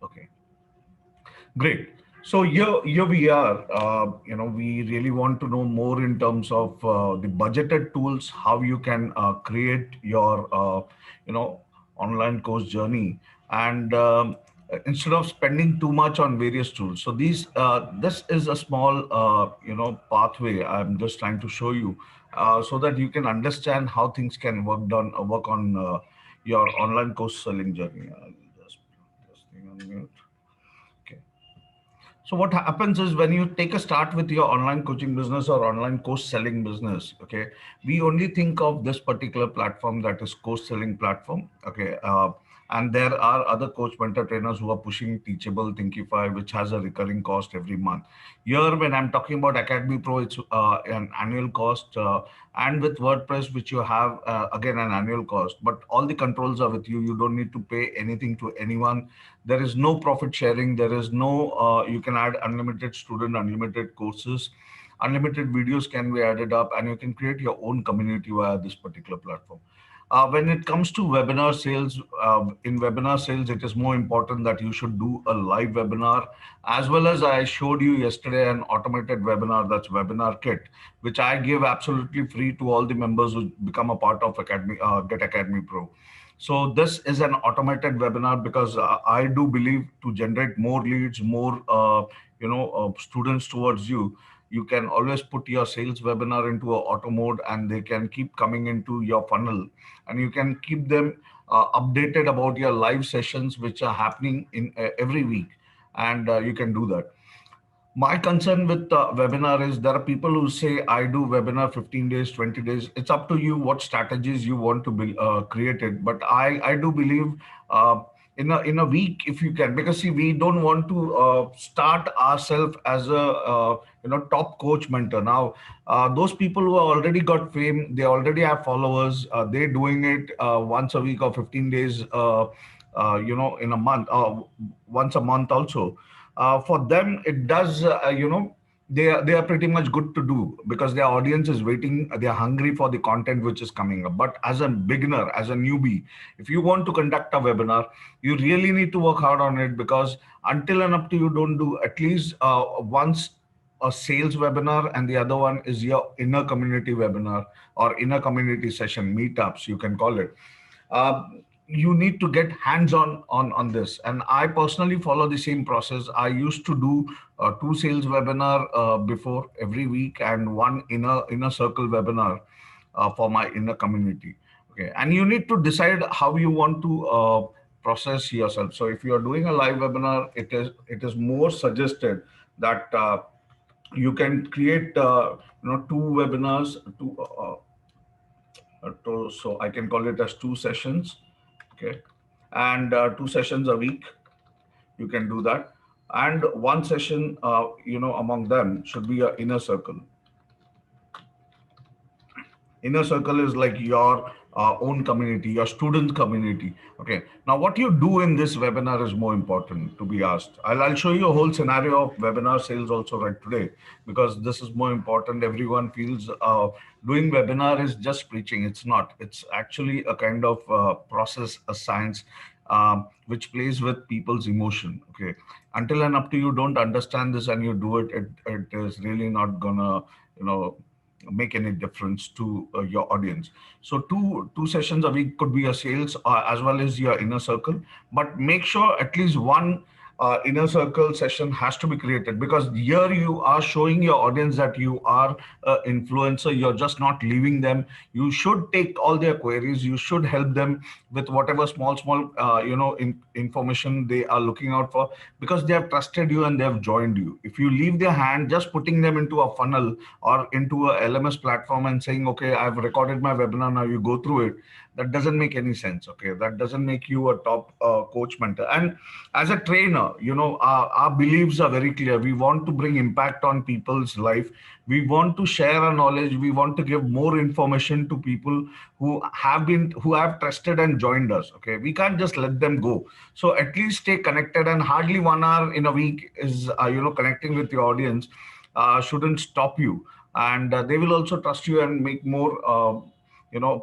Okay, great. So here we are. We really want to know more in terms of the budgeted tools, how you can create your, online course journey, and instead of spending too much on various tools. So this is a small, pathway. I'm just trying to show you, so that you can understand how things can work on your online course selling journey. I'll just thing on mute. Okay. So what happens is when you take a start with your online coaching business or online course selling business, okay, we only think of this particular platform, that is course selling platform, okay, and there are other coach mentor trainers who are pushing Teachable, Thinkify, which has a recurring cost every month. Here, when I'm talking about Academy Pro, it's an annual cost, and with WordPress, which you have again an annual cost, but all the controls are with you. You don't need to pay anything to anyone. There is no profit sharing. There is no, you can add unlimited student, unlimited courses, unlimited videos can be added up, and you can create your own community via this particular platform. When it comes to webinar sales, in webinar sales, it is more important that you should do a live webinar, as well as I showed you yesterday an automated webinar, that's Webinar Kit, which I give absolutely free to all the members who become a part of Academy, Get Academy Pro. So this is an automated webinar because I do believe to generate more leads, more students towards you. You can always put your sales webinar into a auto mode, and they can keep coming into your funnel, and you can keep them updated about your live sessions, which are happening in every week, and you can do that. My concern with webinar is there are people who say, I do webinar 15 days, 20 days. It's up to you what strategies you want to be created. But I do believe in a week, if you can, because see, we don't want to start ourselves as a top coach mentor. Now, those people who have already got fame, they already have followers. They're doing it once a week or 15 days, in a month, once a month also. For them it does, they are pretty much good to do because their audience is waiting, they are hungry for the content which is coming up. But as a beginner, as a newbie, if you want to conduct a webinar, you really need to work hard on it, because until and up to you don't do at least once a sales webinar, and the other one is your inner community webinar or inner community session, meetups you can call it. uh, you need to get hands-on on this, and I personally follow the same process. I used to do two sales webinar before every week, and one inner circle webinar for my inner community. Okay, and you need to decide how you want to process yourself. So if you are doing a live webinar, it is more suggested that you can create two webinars, so I can call it as two sessions. Okay, and two sessions a week, you can do that, and one session, among them should be a inner circle. Inner circle is like your own community, your student community. Okay, now what you do in this webinar is more important to be asked. I'll show you a whole scenario of webinar sales also right today, because this is more important. Everyone feels doing webinar is just preaching. It's not. It's actually a kind of process, a science, which plays with people's emotion. Okay, until and up to you don't understand this and you do it, it is really not gonna, you know make any difference to your audience. So two sessions a week could be a sales, as well as your inner circle, but make sure at least one inner circle session has to be created, because here you are showing your audience that you are an influencer. You're just not leaving them. You should take all their queries, you should help them with whatever small information they are looking out for, because they have trusted you and they have joined you. If you leave their hand, just putting them into a funnel or into a LMS platform and saying, okay, I've recorded my webinar, now you go through it, that doesn't make any sense. Okay, that doesn't make you a top coach mentor. And as a trainer, our beliefs are very clear. We want to bring impact on people's life. We want to share our knowledge. We want to give more information to people who have trusted and joined us. Okay, we can't just let them go. So at least stay connected, and hardly 1 hour in a week is connecting with your audience shouldn't stop you, and they will also trust you and make more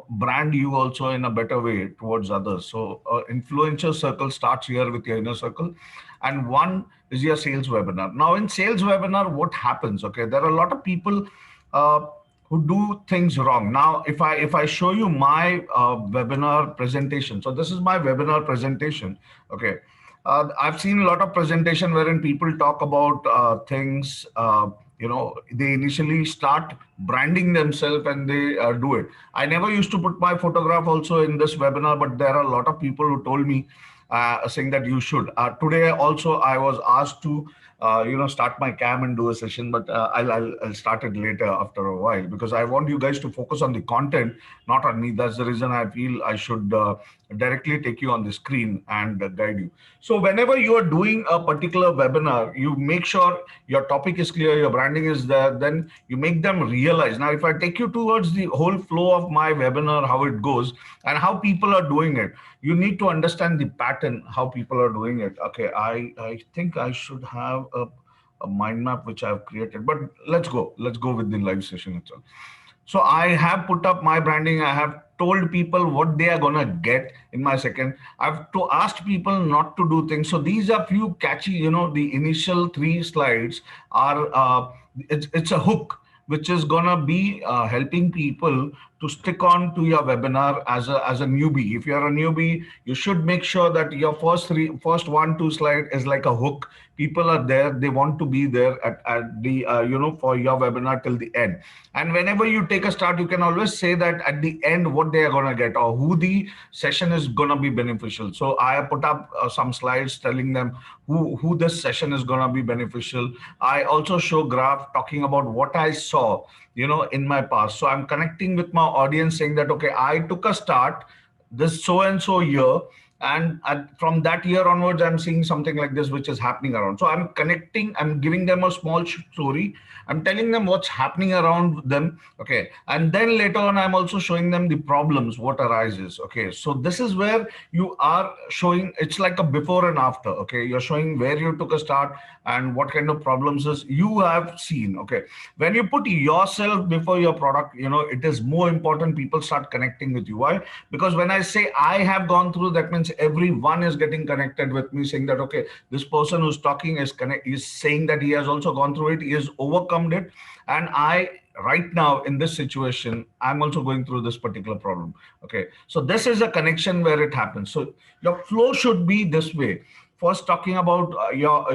brand you also in a better way towards others. So influencer circle starts here with your inner circle, and one is your sales webinar. Now in sales webinar, what happens? Okay, there are a lot of people uh, who do things wrong. Now if I show you my webinar presentation, so this is my webinar presentation. Okay, I've seen a lot of presentation wherein people talk about things. They initially start branding themselves and they do it. I never used to put my photograph also in this webinar, but there are a lot of people who told me saying that you should. Today also, I was asked to start my cam and do a session, but I'll start it later after a while, because I want you guys to focus on the content, not on me. That's the reason I feel I should directly take you on the screen and guide you. So whenever you are doing a particular webinar, you make sure your topic is clear, your branding is there, then you make them realize. Now, if I take you towards the whole flow of my webinar, how it goes and how people are doing it, you need to understand the pattern, how people are doing it. Okay, I think I should have a mind map which I've created, but let's go with the live session itself. So I have put up my branding. I have told people what they are gonna get in my second. I've to asked people not to do things. So these are few catchy. The initial three slides are it's a hook which is gonna be helping people to stick on to your webinar as a newbie. If you're a newbie, you should make sure that your first one two slide is like a hook. People are there, they want to be there at the for your webinar till the end. And whenever you take a start, you can always say that at the end what they are going to get or who the session is going to be beneficial. So I have put up some slides telling them who this session is going to be beneficial. I also show graph talking about what I saw in my past. So I'm connecting with my audience saying that, okay, I took a start this so and so year, and from that year onwards I'm seeing something like this which is happening around. So I'm connecting, I'm giving them a small story, I'm telling them what's happening around them. Okay, and then later on I'm also showing them the problems what arises. Okay, so this is where you are showing, it's like a before and after. Okay, you're showing where you took a start and what kind of problems is you have seen. Okay, when you put yourself before your product, it is more important people start connecting with you. Why? Because when I say I have gone through, that means everyone is getting connected with me, saying that, okay, this person who's talking is saying that he has also gone through it, he has overcome it, and I right now in this situation I'm also going through this particular problem. Okay, so this is a connection where it happens. So your flow should be this way. First talking about your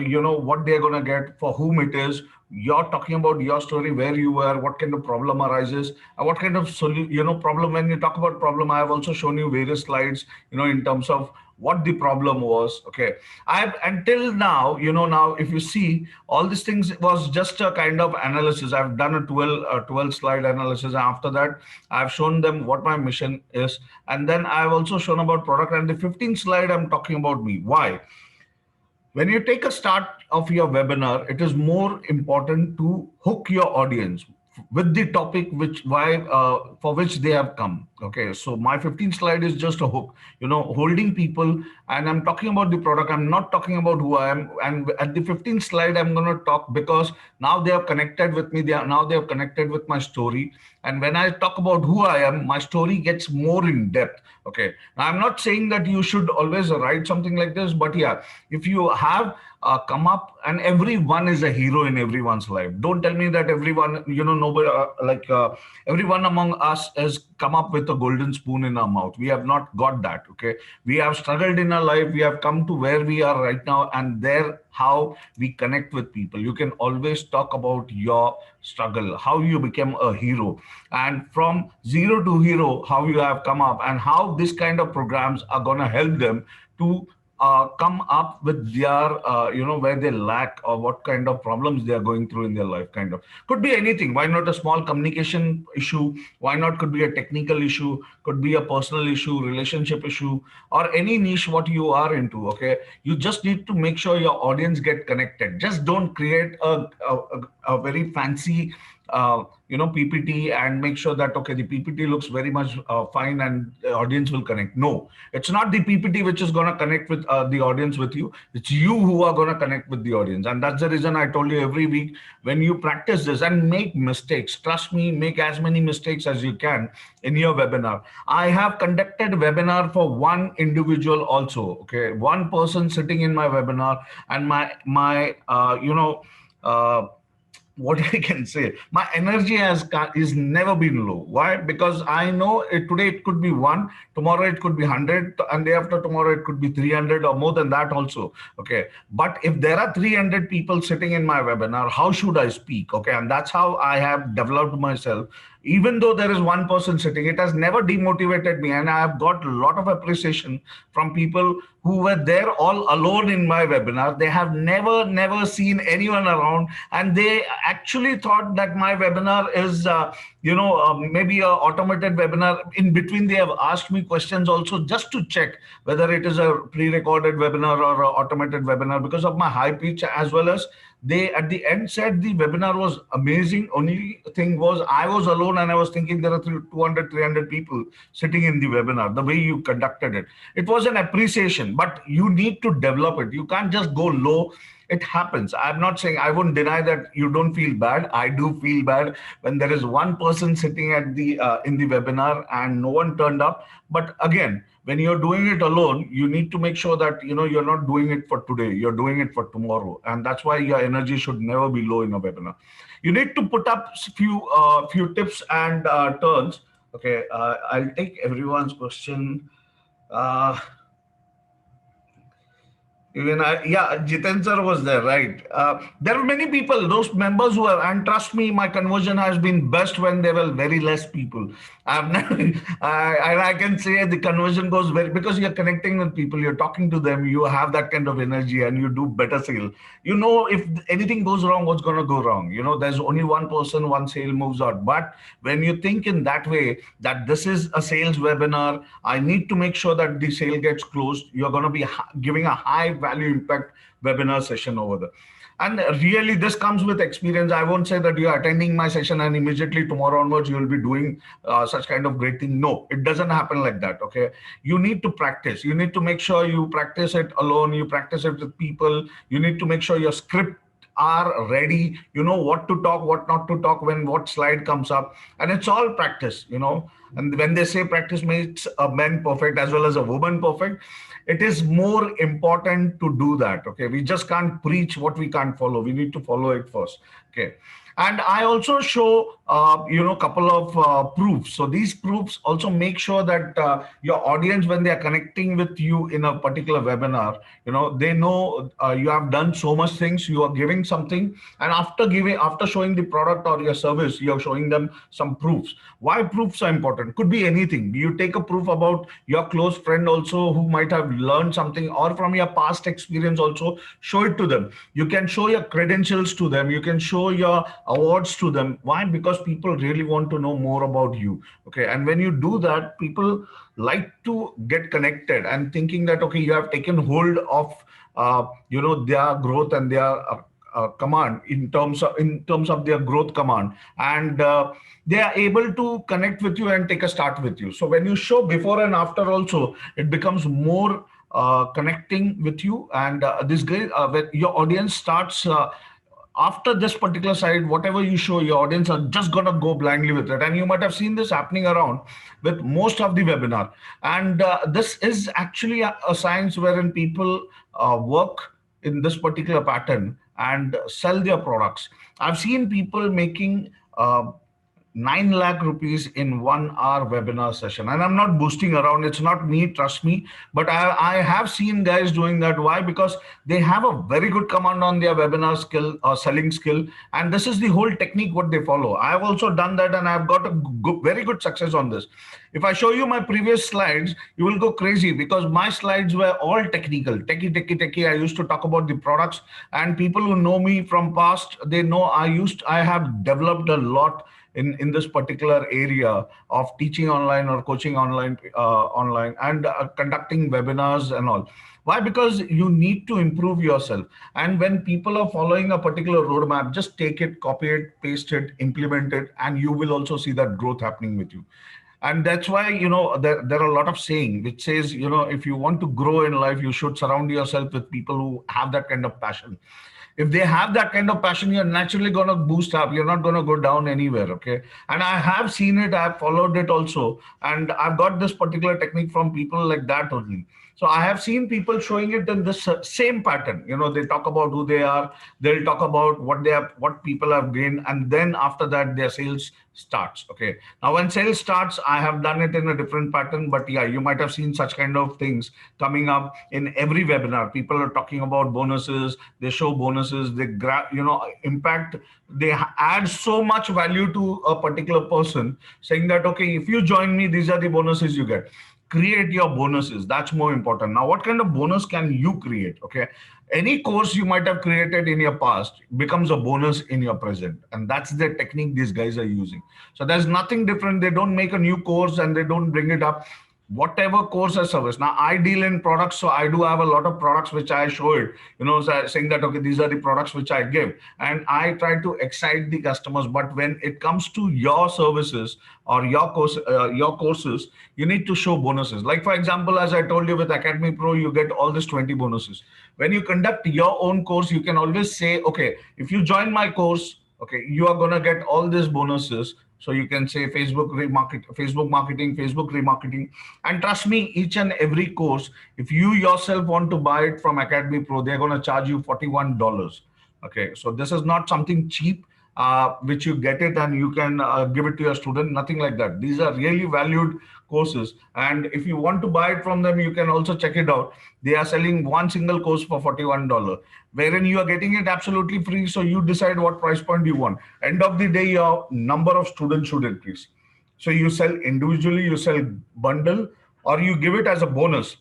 what they're going to get, for whom it is. You're talking about your story, where you were, what kind of problem arises, and what kind of problem. When you talk about problem, I have also shown you various slides in terms of what the problem was. Okay, I've until now, now if you see, all these things was just a kind of analysis. I've done a 12 slide analysis. After that, I've shown them what my mission is, and then I've also shown about product, and the 15th slide I'm talking about me. Why? When you take a start of your webinar, it is more important to hook your audience with the topic which why for which they have come. Okay, so my 15th slide is just a hook, holding people, and I'm talking about the product. I'm not talking about who I am. And at the 15th slide, I'm going to talk because now they have connected with me. They have connected with my story. And when I talk about who I am, my story gets more in depth. Okay, now I'm not saying that you should always write something like this, but yeah, if you have come up, and everyone is a hero in everyone's life. Don't tell me that everyone, nobody everyone among us has come up with a golden spoon in our mouth. We have not got that. Okay, we have struggled in our life, we have come to where we are right now, and there how we connect with people. You can always talk about your struggle, how you became a hero, and from zero to hero, how you have come up, and how this kind of programs are going to help them to come up with their, where they lack or what kind of problems they are going through in their life. Kind of could be anything. Why not a small communication issue? Why not could be a technical issue? Could be a personal issue, relationship issue, or any niche what you are into. Okay, you just need to make sure your audience get connected. Just don't create a very fancy PPT and make sure that, okay, the PPT looks very much fine and the audience will connect. No, it's not the PPT which is going to connect with the audience with you. It's you who are going to connect with the audience. And that's the reason I told you every week, when you practice this and make mistakes, trust me, make as many mistakes as you can in your webinar. I have conducted webinar for one individual also, okay, one person sitting in my webinar, and my what I can say, my energy is never been low. Why? Because I know today it could be one, tomorrow it could be 100, and day after tomorrow it could be 300 or more than that also. Okay, but if there are 300 people sitting in my webinar, how should I speak? Okay, and that's how I have developed myself. Even though there is one person sitting, it has never demotivated me, and I have got a lot of appreciation from people who were there all alone in my webinar. They have never seen anyone around, and they actually thought that my webinar is maybe a automated webinar. In between, they have asked me questions also, just to check whether it is a pre-recorded webinar or a automated webinar, because of my high pitch, as well as they at the end said the webinar was amazing. Only thing was, I was alone and I was thinking there are 200 300 people sitting in the webinar. The way you conducted it, it was an appreciation, but you need to develop it. You can't just go low. It happens. I'm not saying, I wouldn't deny that you don't feel bad. I do feel bad when there is one person sitting at the in the webinar and no one turned up. But again, when you're doing it alone, you need to make sure that you're not doing it for today, you're doing it for tomorrow. And that's why your energy should never be low in a webinar. You need to put up few tips and turns. Okay, I'll take everyone's question. uh, Even yeah, Jiten sir was there, right? There are many people, those members who are, and trust me, my conversion has been best when there were very less people. I've never, I can say the conversion goes very, because you're connecting with people, you're talking to them, you have that kind of energy, and you do better sale. If anything goes wrong, what's going to go wrong? There's only one person, one sale moves out. But when you think in that way, that this is a sales webinar, I need to make sure that the sale gets closed, you're going to be giving a high value impact webinar session over there. And really, this comes with experience. I won't say that you're attending my session and immediately tomorrow onwards you will be doing such kind of great thing. No, it doesn't happen like that. Okay, you need to practice. You need to make sure you practice it alone. You practice it with people. You need to make sure your script are ready. You know what to talk, what not to talk, when what slide comes up, and it's all practice. And when they say practice makes a man perfect as well as a woman perfect, it is more important to do that. Okay, we just can't preach what we can't follow. We need to follow it first. Okay, and I also show couple of proofs. So these proofs also make sure that your audience, when they are connecting with you in a particular webinar, they know you have done so much things, you are giving something, and after showing the product or your service, you are showing them some proofs. Why proofs are important? Could be anything. You take a proof about your close friend also who might have learned something, or from your past experience also, show it to them. You can show your credentials to them, you can show your awards to them. Why? Because people really want to know more about you. Okay, and when you do that, people like to get connected and thinking that, okay, you have taken hold of their growth and their command, in terms of their growth command, and they are able to connect with you and take a start with you. So when you show before and after also, it becomes more connecting with you. And this great when your audience starts after this particular side, whatever you show, your audience are just gonna go blindly with it. And you might have seen this happening around with most of the webinar. And this is actually a science wherein people work in this particular pattern and sell their products. I've seen people making 9 lakh rupees in 1 hour webinar session. And I'm not boosting around, it's not me, trust me, but I have seen guys doing that. Why? Because they have a very good command on their webinar skill or selling skill, and this is the whole technique what they follow. I've also done that, and I've got a very good success on this. If I show you my previous slides, you will go crazy, because my slides were all technical, techie. I used to talk about the products, and people who know me from past, they know I have developed a lot in this particular area of teaching online or coaching online, and conducting webinars and all. Why? Because you need to improve yourself. And when people are following a particular roadmap, just take it, copy it, paste it, implement it, and you will also see that growth happening with you. And that's why, there are a lot of saying which says, if you want to grow in life, you should surround yourself with people who have that kind of passion. If they have that kind of passion, you're naturally going to boost up. You're not going to go down anywhere. Okay. And I have seen it, I've followed it also, and I've got this particular technique from people like that only. So I have seen people showing it in this same pattern. They talk about who they are, they'll talk about what people have gained, and then after that their sales starts. Okay. Now when sales starts, I have done it in a different pattern, but yeah, you might have seen such kind of things coming up in every webinar. People are talking about bonuses, they show bonuses, they impact, they add so much value to a particular person, saying that, okay, if you join me, these are the bonuses you get. Create your bonuses. That's more important. Now, what kind of bonus can you create? Okay. Any course you might have created in your past becomes a bonus in your present. And that's the technique these guys are using. So there's nothing different. They don't make a new course and they don't bring it up. Whatever course or service. Now I deal in products, so I do have a lot of products which I show it, saying that, okay, these are the products which I give, and I try to excite the customers. But when it comes to your services or your courses, you need to show bonuses. Like for example, as I told you, with Academy Pro, you get all these 20 bonuses. When you conduct your own course, you can always say, okay, if you join my course, okay, you are going to get all these bonuses. So you can say Facebook marketing, Facebook remarketing. And trust me, each and every course, if you yourself want to buy it from Academy Pro, they're going to charge you $41. Okay, so this is not something cheap, which you get it and you can give it to your student. Nothing like that. These are really valued courses. And if you want to buy it from them, you can also check it out. They are selling one single course for $41, wherein you are getting it absolutely free. So you decide what price point you want. End of the day, your number of students should increase. So you sell individually, you sell bundle, or you give it as a bonus.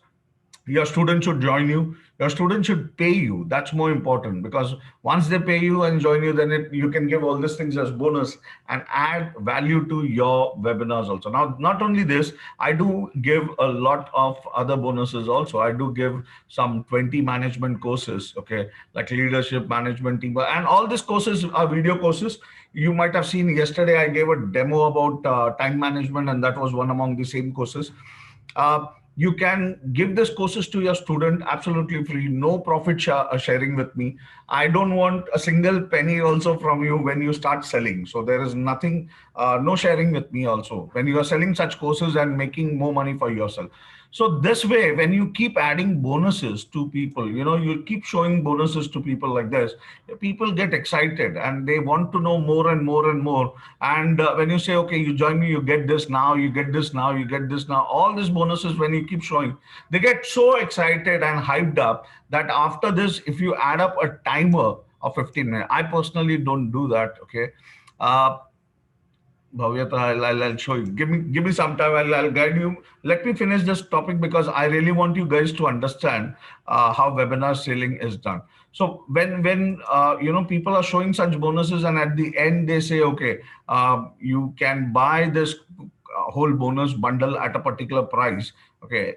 Your student should join you, your student should pay you. That's more important, because once they pay you and join you, then you can give all these things as bonus and add value to your webinars also. Now, not only this, I do give a lot of other bonuses also. I do give some 20 management courses, okay, like leadership, management, team, and all these courses are video courses. You might have seen yesterday I gave a demo about time management, and that was one among the same courses. You can give these courses to your student absolutely free, no profit sharing with me. I don't want a single penny also from you when you start selling. So there is nothing, no sharing with me also when you are selling such courses and making more money for yourself. So this way, when you keep adding bonuses to people, you keep showing bonuses to people like this, people get excited and they want to know more and more and more. And when you say, okay, you join me, you get this now, you get this now, you get this now, all these bonuses, when you keep showing, they get so excited and hyped up that after this, if you add up a timer of 15 minutes, I personally don't do that. Okay. Bhavyata, I'll show you. Give me some time. I'll guide you. Let me finish this topic because I really want you guys to understand how webinar selling is done. So when people are showing such bonuses, and at the end they say, okay, you can buy this whole bonus bundle at a particular price. Okay,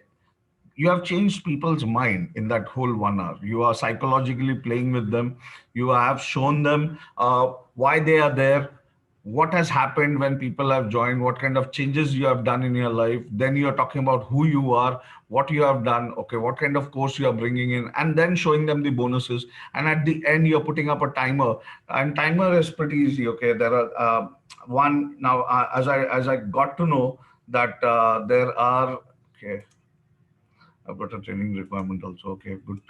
you have changed people's mind in that whole 1 hour. You are psychologically playing with them. You have shown them why they are there, what has happened when people have joined, what kind of changes you have done in your life. Then you're talking about who you are, what you have done, okay, what kind of course you are bringing in, and then showing them the bonuses. And at the end, you're putting up a timer, and timer is pretty easy. Okay, there are one now, as I got to know that there are, okay, I've got a training requirement also. Okay, good.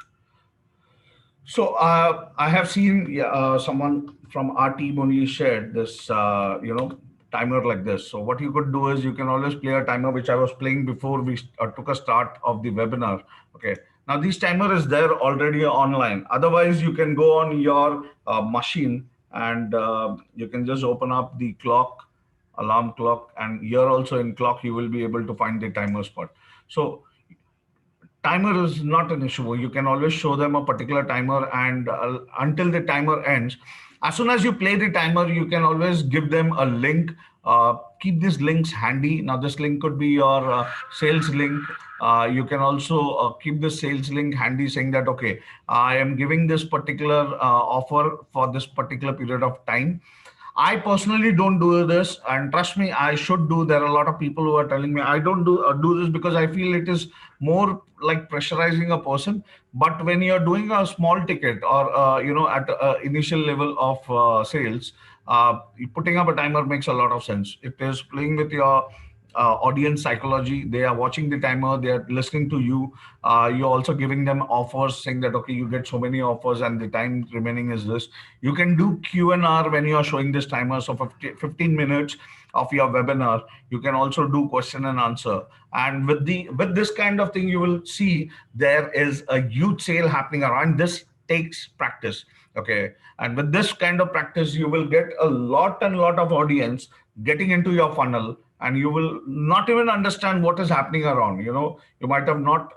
So I have seen, yeah, someone from our team only shared this, timer like this. So what you could do is you can always play a timer, which I was playing before we took a start of the webinar. Okay. Now this timer is there already online. Otherwise, you can go on your machine and you can just open up the clock, alarm clock, and here also in clock, you will be able to find the timer spot. So timer is not an issue. You can always show them a particular timer, and until the timer ends, as soon as you play the timer, you can always give them a link keep these links handy. Now, this link could be your sales link. You can also keep the sales link handy, saying that, okay, I am giving this particular offer for this particular period of time. I personally don't do this, and trust me, I should do. There are a lot of people who are telling me I don't do this because I feel it is more like pressurizing a person. But when you're doing a small ticket or at initial level of sales, putting up a timer makes a lot of sense. It is playing with your audience psychology. They are watching the timer, they are listening to you. You're also giving them offers, saying that, okay, you get so many offers and the time remaining is this. You can do Q&R when you are showing this timer. So 15 minutes of your webinar. You can also do question and answer. And with this kind of thing, you will see there is a huge sale happening around. This takes practice. Okay. And with this kind of practice, you will get a lot and lot of audience getting into your funnel, and you will not even understand what is happening around. You might have not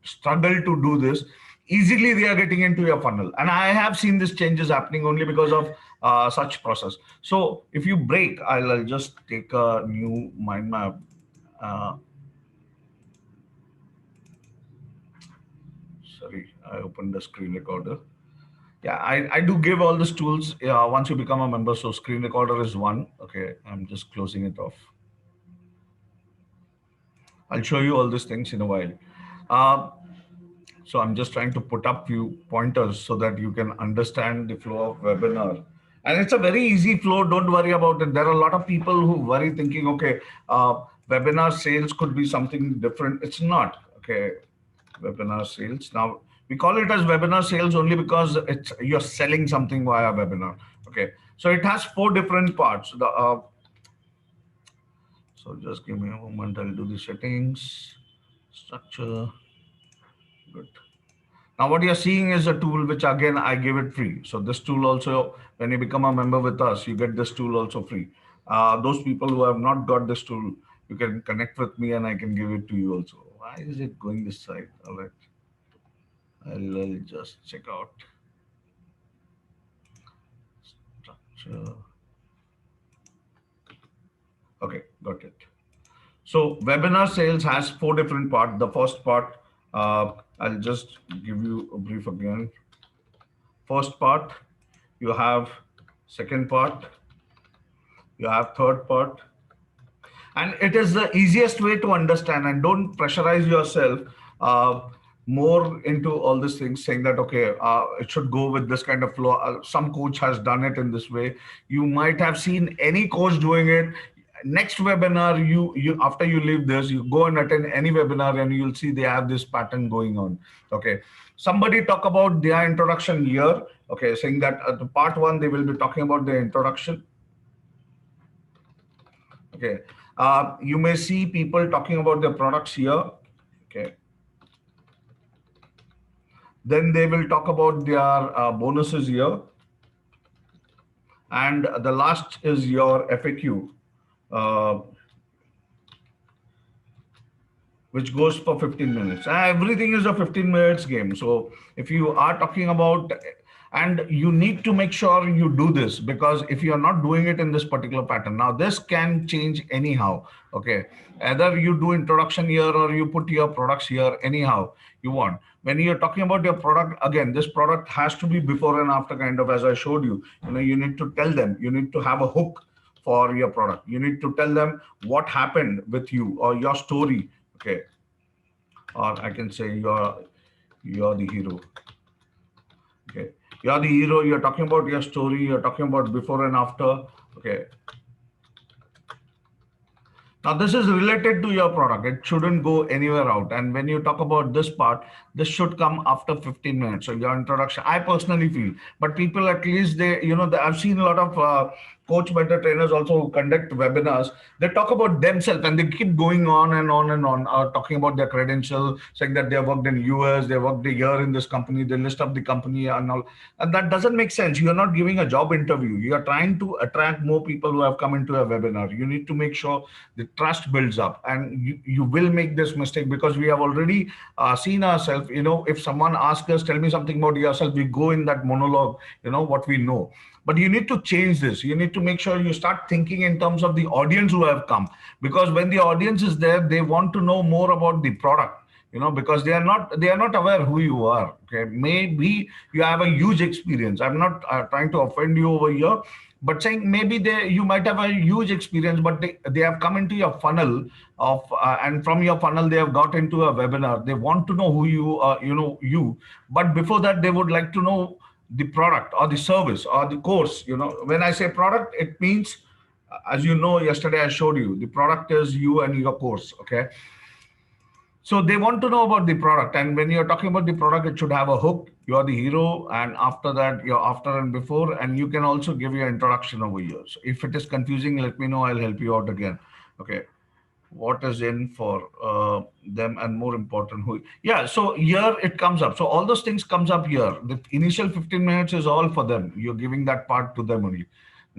struggled to do this. Easily they are getting into your funnel, and I have seen these changes happening only because of such process. So if you break, I'll just take a new mind map. uh, Sorry, I opened the screen recorder. Yeah, I do give all these tools once you become a member. So screen recorder is one. Okay, I'm just closing it off. I'll show you all these things in a while. Uh, so I'm just trying to put up few pointers so that you can understand the flow of webinar. And it's a very easy flow. Don't worry about it. There are a lot of people who worry thinking, okay, webinar sales could be something different. It's not. Okay, webinar sales. Now we call it as webinar sales only because you're selling something via webinar. Okay, so it has 4 different parts. So just give me a moment. I'll do the settings, structure. Good. Now what you're seeing is a tool which again I give it free. So this tool also, when you become a member with us, you get this tool also free. Those people who have not got this tool, you can connect with me and I can give it to you also. Why is it going this side? All right. I'll just check out structure. Okay, got it. So webinar sales has 4 different parts. The first part, I'll just give you a brief again. First part, you have second part, you have third part, and it is the easiest way to understand. And don't pressurize yourself more into all these things, saying that, okay, it should go with this kind of flow. Some coach has done it in this way. You might have seen any coach doing it. Next webinar, you after you leave this, you go and attend any webinar and you'll see they have this pattern going on. Okay, somebody talk about their introduction here. Okay, saying that the part 1 they will be talking about the introduction. Okay, you may see people talking about their products here. Okay, then they will talk about their bonuses here, and the last is your FAQ, uh, which goes for 15 minutes. Everything is a 15 minutes game. So if you are talking about, and you need to make sure you do this, because if you are not doing it in this particular pattern, now this can change anyhow. Okay, either you do introduction here or you put your products here, anyhow you want. When you're talking about your product, again, this product has to be before and after, kind of as I showed you. You need to tell them, you need to have a hook for your product. You need to tell them what happened with you or your story. Okay, or I can say you're the hero. Okay, you're the hero. You're talking about your story. You're talking about before and after. Okay. Now this is related to your product. It shouldn't go anywhere out. And when you talk about this part, this should come after 15 minutes. So your introduction, I personally feel, but people at least I've seen a lot of coach mentor trainers also who conduct webinars. They talk about themselves and they keep going on and on and on, talking about their credential, saying that they have worked in US, they worked a year in this company, they list up the company and all. And that doesn't make sense. You're not giving a job interview. You're trying to attract more people who have come into a webinar. You need to make sure the trust builds up, and you will make this mistake because we have already seen ourselves. If someone asks us, tell me something about yourself, we go in that monologue, what we know. But you need to change this. You need to make sure you start thinking in terms of the audience who have come, because when the audience is there, they want to know more about the product, because they are not aware who you are. Okay, maybe you have a huge experience. I'm not trying to offend you over here, but saying maybe you might have a huge experience, but they have come into your funnel and from your funnel they have got into a webinar. They want to know who you are, but before that they would like to know the product or the service or the course. When I say product, it means, as you know, yesterday I showed you the product is you and your course. Okay, so they want to know about the product, and when you're talking about the product, it should have a hook. You're the hero, and after that, you're after and before, and you can also give your introduction over here. So if it is confusing, let me know. I'll help you out again. Okay, what is in for them, and more important, who? Yeah. So here it comes up. So all those things comes up here. The initial 15 minutes is all for them. You're giving that part to them only.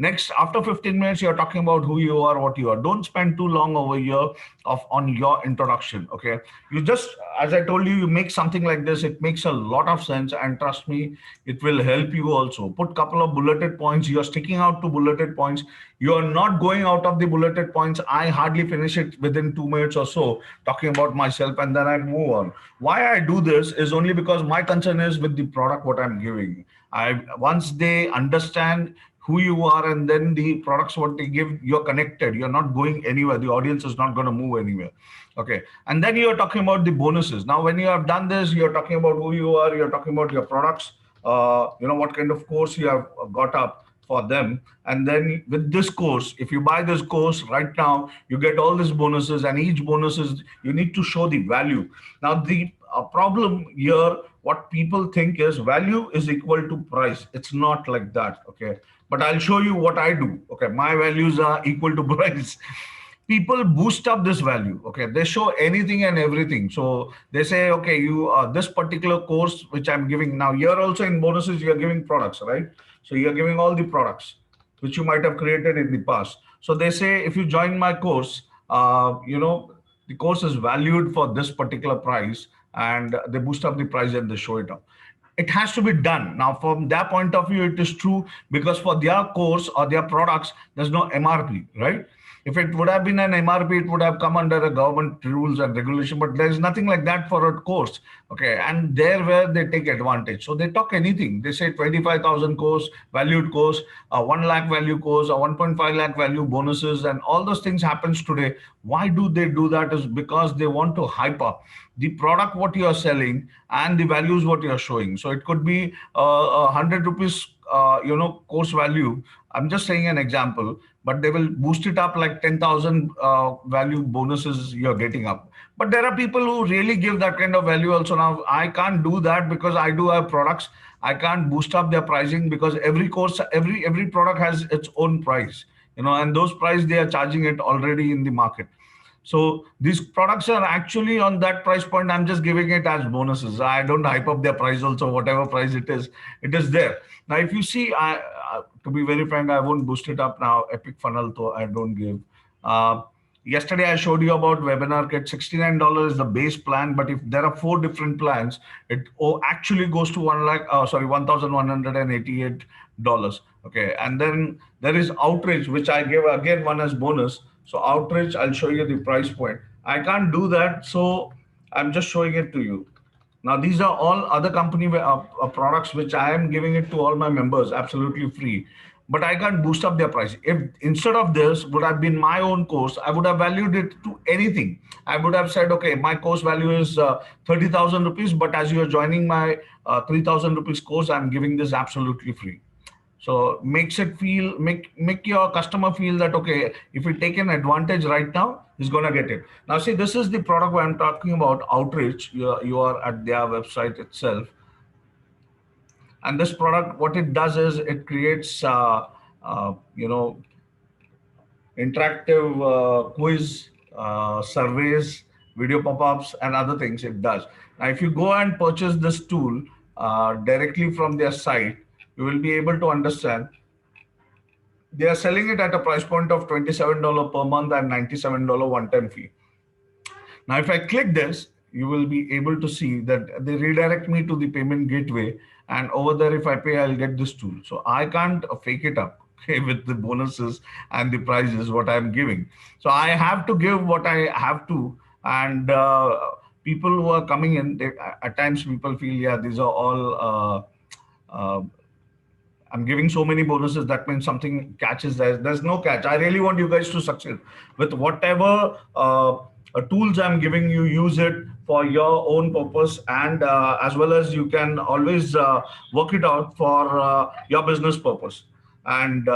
Next, after 15 minutes, you're talking about who you are, what you are. Don't spend too long over here on your introduction. Okay, you just, as I told you, you make something like this. It makes a lot of sense, and trust me, it will help you also. Put couple of bulleted points. You're sticking out to bulleted points. You are not going out of the bulleted points. I hardly finish it within 2 minutes or so, talking about myself, and then I move on. Why I do this is only because my concern is with the product what I'm giving. I Once they understand who you are and then the products what they give, you're connected. You're not going anywhere. The audience is not going to move anywhere. Okay, and then you're talking about the bonuses. Now when you have done this, you're talking about who you are, you're talking about your products, what kind of course you have got up for them. And then with this course, if you buy this course right now, you get all these bonuses, and each bonus is, you need to show the value. Now the problem here, what people think is value is equal to price. It's not like that. Okay, but I'll show you what I do. Okay, my values are equal to price. People boost up this value. Okay, they show anything and everything. So they say, okay, you this particular course which I'm giving now, you're also in bonuses, you're giving products, right? So you're giving all the products which you might have created in the past. So they say, if you join my course, the course is valued for this particular price, and they boost up the price and they show it up. It has to be done. Now from their point of view, it is true, because for their course or their products, there's no MRP, right? If it would have been an MRP, it would have come under a government rules and regulation, but there's nothing like that for a course. Okay, and there where they take advantage. So they talk anything. They say 25,000 course, valued course, 1 lakh value course, or 1.5 lakh value bonuses, and all those things happens today. Why do they do that? Is because they want to hype up the product what you are selling and the values what you are showing. So it could be 100 rupees course value. I'm just saying an example, but they will boost it up like 10,000 value bonuses you're getting up. But there are people who really give that kind of value also. Now I can't do that because I do have products. I can't boost up their pricing because every course, every product has its own price, and those price they are charging it already in the market. So these products are actually on that price point. I'm just giving it as bonuses. I don't hype up their price also. Whatever price it is there. Now, if you see, to be very frank, I won't boost it up now. Epic Funnel, though, I don't give. Yesterday, I showed you about Webinar Kit. $69 is the base plan, but if there are 4 different plans, it actually goes to $1,188. Okay, and then there is Outreach, which I give again one as bonus. So Outreach, I'll show you the price point. I can't do that, so I'm just showing it to you. Now, these are all other company products which I am giving it to all my members absolutely free. But I can't boost up their price. If instead of this would have been my own course, I would have valued it to anything. I would have said, okay, my course value is 30,000 rupees, but as you are joining my 3,000 rupees course, I'm giving this absolutely free. So makes it feel, make your customer feel that, okay, if we take an advantage right now, he's going to get it. Now, see, this is the product where I'm talking about, Outreach. You are at their website itself. And this product, what it does is it creates, interactive quiz, surveys, video pop-ups, and other things it does. Now, if you go and purchase this tool directly from their site, you will be able to understand they are selling it at a price point of $27 per month and $97 one-time fee. Now, if I click this, you will be able to see that they redirect me to the payment gateway, and over there if I pay, I'll get this tool. So I can't fake it up, okay, with the bonuses and the prizes what I'm giving. So I have to give what I have to, and people who are coming in, at times people feel, yeah, these are all. I'm giving so many bonuses. That means something catches there. There's no catch. I really want you guys to succeed with whatever tools I'm giving you. Use it for your own purpose, and as well as you can always work it out for your business purpose. And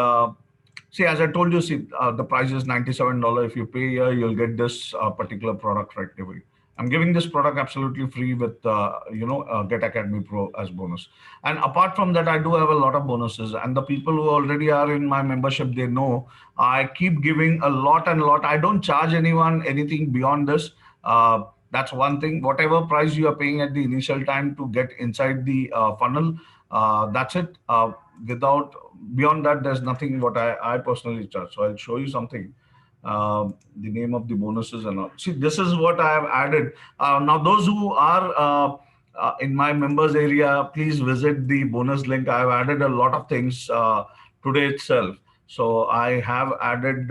see, as I told you, see, the price is $97. If you pay here, you'll get this particular product right away. I'm giving this product absolutely free with, Get Academy Pro as bonus. And apart from that, I do have a lot of bonuses. And the people who already are in my membership, they know I keep giving a lot and lot. I don't charge anyone anything beyond this. That's one thing. Whatever price you are paying at the initial time to get inside the funnel, that's it. Without Beyond that, there's nothing what I personally charge. So I'll show you something. The name of the bonuses and all. See, this is what I have added. Now, those who are in my members area, please visit the bonus link. I have added a lot of things today itself. So I have added.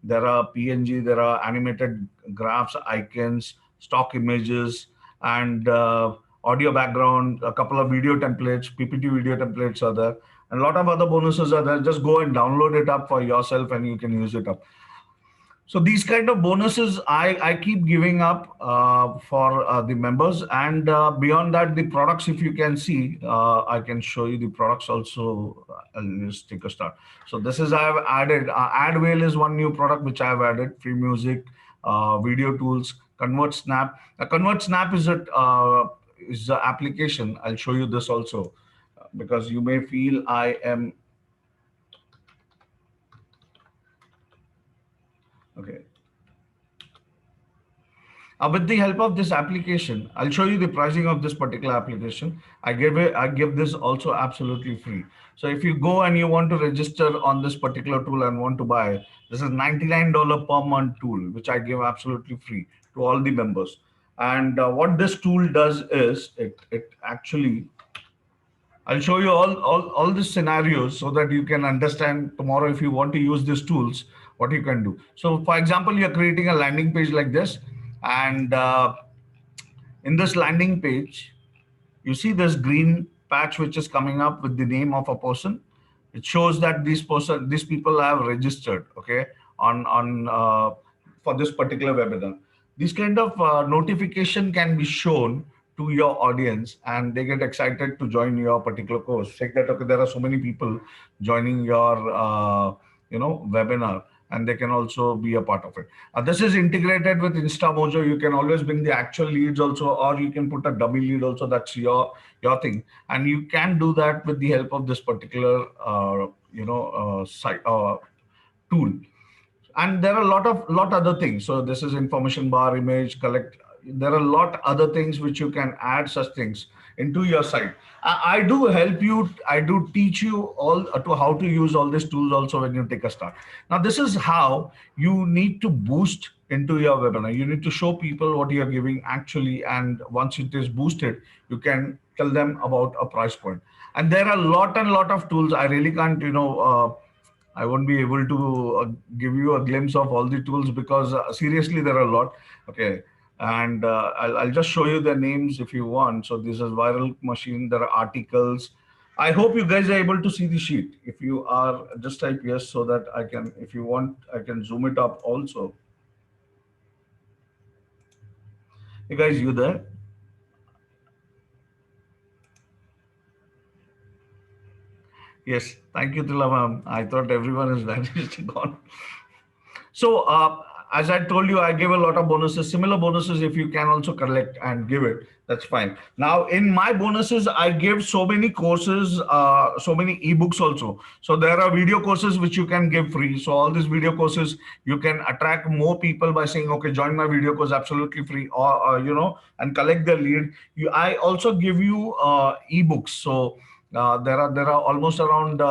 There are PNG, there are animated graphs, icons, stock images, and audio background. A couple of video templates, PPT video templates are there. And a lot of other bonuses are there. Just go and download it up for yourself, and you can use it up. So these kind of bonuses I keep giving up for the members, and beyond that, the products. If you can see, I can show you the products also. I'll just take a start. So this is I have added. AdWhale is one new product which I have added. Free music, video tools, Convert Snap. Convert Snap is the application. I'll show you this also, because you may feel I am okay. With the help of this application, I'll show you the pricing of this particular application. I give this also absolutely free. So if you go and you want to register on this particular tool and want to buy, this is $99 per month tool, which I give absolutely free to all the members. And what this tool does is it actually, I'll show you all these scenarios so that you can understand tomorrow if you want to use these tools, what you can do. So for example, you're creating a landing page like this, and in this landing page, you see this green patch which is coming up with the name of a person. It shows that these people have registered, okay, on for this particular webinar. This kind of notification can be shown to your audience, and they get excited to join your particular course. Check that, okay, there are so many people joining your webinar, and they can also be a part of it. This is integrated with InstaMojo. You can always bring the actual leads also, or you can put a dummy lead also. That's your thing, and you can do that with the help of this particular site tool. And there are a lot other things. So this is information bar, image collect. There are a lot other things which you can add such things into your site. I do help you. I do teach you all to how to use all these tools also when you take a start. Now this is how you need to boost into your webinar. You need to show people what you are giving actually, and once it is boosted, you can tell them about a price point. And there are a lot and lot of tools. I really can't I won't be able to give you a glimpse of all the tools, because seriously, there are a lot. Okay. And I'll just show you the names if you want. So this is Viral Machine. There are articles. I hope you guys are able to see the sheet. If you are, just type yes so that I can, if you want, I can zoom it up also. Hey guys, you there? Yes, thank you, Tila ma'am. I thought everyone is vanished gone. So as I told you, I give a lot of bonuses, similar bonuses. If you can also collect and give it, that's fine. Now in my bonuses, I give so many courses, so many ebooks also. So there are video courses which you can give free. So all these video courses, you can attract more people by saying, okay, join my video course absolutely free, or and collect the lead. I also give you ebooks. So there are almost around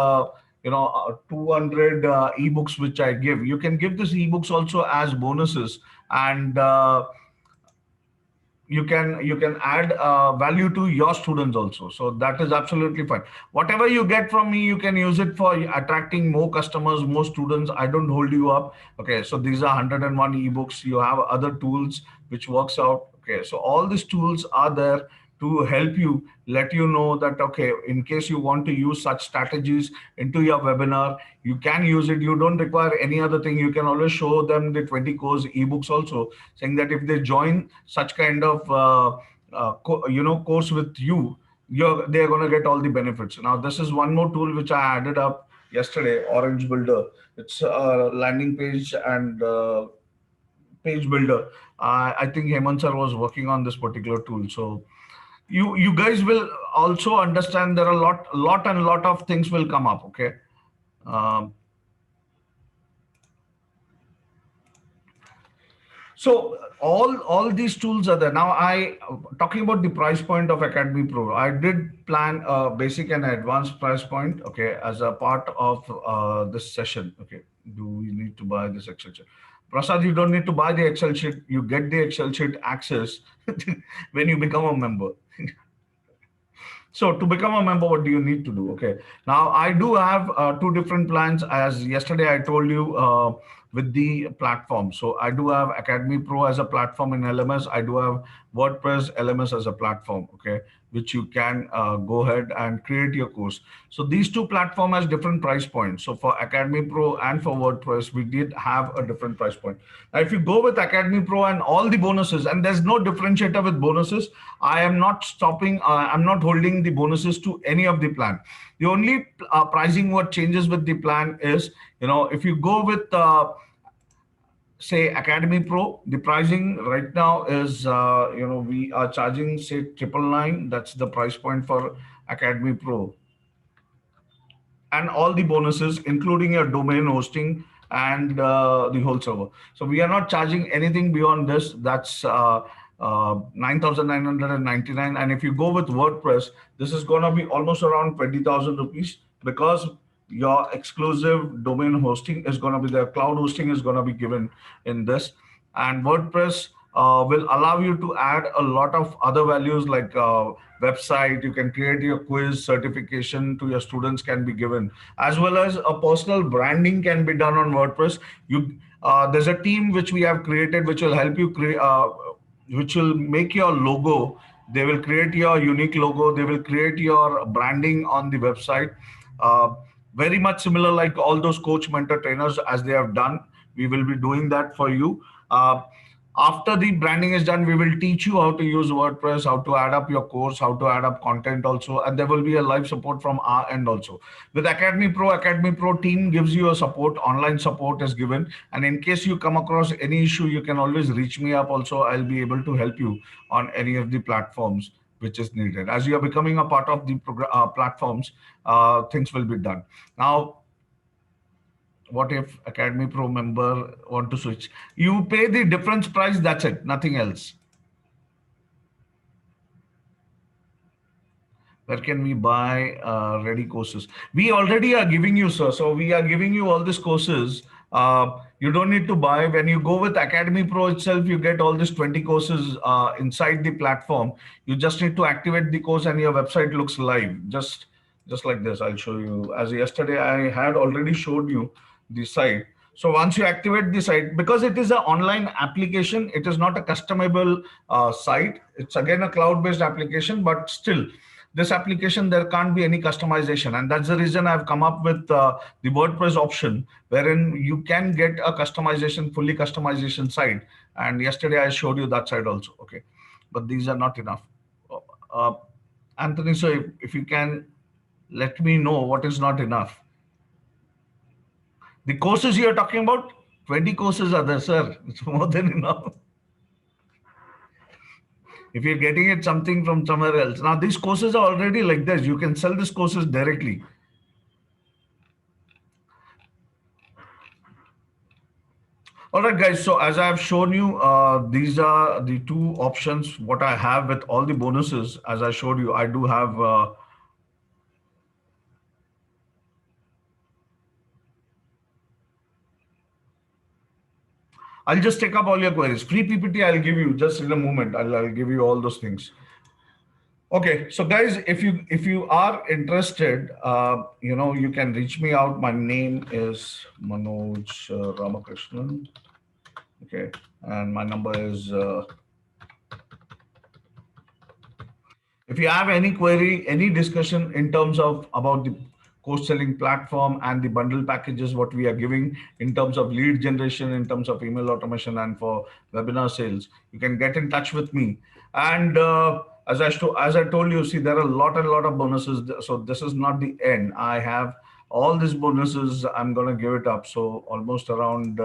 200 ebooks which I give. You can give these ebooks also as bonuses, and you can add value to your students also, so that is absolutely fine. Whatever you get from me, you can use it for attracting more customers, more students. I don't hold you up. Okay, so these are 101 ebooks. You have other tools which works out. Okay, so all these tools are there to help you, let you know that, okay, in case you want to use such strategies into your webinar, you can use it. You don't require any other thing. You can always show them the 20 course ebooks also, saying that if they join such kind of course with you, they're going to get all the benefits. Now this is one more tool which I added up yesterday, Orange Builder. It's a landing page and page builder. I think Hemant sir was working on this particular tool. So you guys will also understand there are a lot of things will come up. Okay. Um, So all these tools are there. Now I talking about the price point of Academy Pro. I did plan a basic and advanced price point. Okay, as a part of this session. Okay, do we need to buy this Excel sheet? Prasad, you don't need to buy the Excel sheet. You get the Excel sheet access when you become a member. So to become a member, what do you need to do? Okay. Now I do have two different plans. As yesterday I told you with the platform. So I do have Academy Pro as a platform in LMS. I do have WordPress LMS as a platform. Okay, which you can go ahead and create your course. So these two platform has different price points. So for Academy Pro and for WordPress, we did have a different price point. Now, if you go with Academy Pro and all the bonuses, and there's no differentiator with bonuses, I am not stopping. I'm not holding the bonuses to any of the plan. The only pricing what changes with the plan is, if you go with say Academy Pro, the pricing right now is, we are charging say 999. That's the price point for Academy Pro, and all the bonuses, including your domain hosting and the whole server. So we are not charging anything beyond this. That's 9,999. And if you go with WordPress, this is going to be almost around 20,000 rupees, because your exclusive domain hosting is going to be there. Cloud hosting is going to be given in this. And WordPress will allow you to add a lot of other values like website. You can create your quiz, certification to your students can be given, as well as a personal branding can be done on WordPress. There's a team which we have created which will help you create, which will make your logo. They will create your unique logo. They will create your branding on the website. Uh, Very much similar like all those coach, mentor, trainers as they have done. We will be doing that for you. After the branding is done, we will teach you how to use WordPress, how to add up your course, how to add up content also, and there will be a live support from our end also. With Academy Pro team gives you a support, online support is given, and in case you come across any issue, you can always reach me up also. I'll be able to help you on any of the platforms which is needed. As you are becoming a part of the platforms, things will be done. Now, what if Academy Pro member want to switch? You pay the difference price, that's it, nothing else. Where can we buy ready courses? We already are giving you, sir. So we are giving you all these courses. You don't need to buy. When you go with Academy Pro itself, you get all these 20 courses inside the platform. You just need to activate the course and your website looks live. Just like this, I'll show you. As yesterday, I had already showed you the site. So once you activate the site, because it is an online application, it is not a customizable site. It's again a cloud-based application, but still, this application there can't be any customization, and that's the reason I've come up with the WordPress option, wherein you can get a customization, fully customization site. And yesterday I showed you that side also. Okay, but these are not enough. Uh, Anthony, so if you can let me know what is not enough. The courses you are talking about, 20 courses are there, sir. It's more than enough. If you're getting it something from somewhere else. Now, these courses are already like this. You can sell these courses directly. All right, guys. So as I've shown you, these are the two options. What I have with all the bonuses, as I showed you, I do have. I'll just take up all your queries. Free PPT I'll give you just in a moment. I'll give you all those things. Okay, so guys, if you are interested, you can reach me out. My name is Manoj Ramakrishnan. Okay, and my number is. If you have any query, any discussion in terms of about the course selling platform and the bundle packages, what we are giving in terms of lead generation, in terms of email automation, and for webinar sales, you can get in touch with me. And as I told you, see, there are a lot of bonuses. So this is not the end. I have all these bonuses. I'm gonna give it up. So almost around.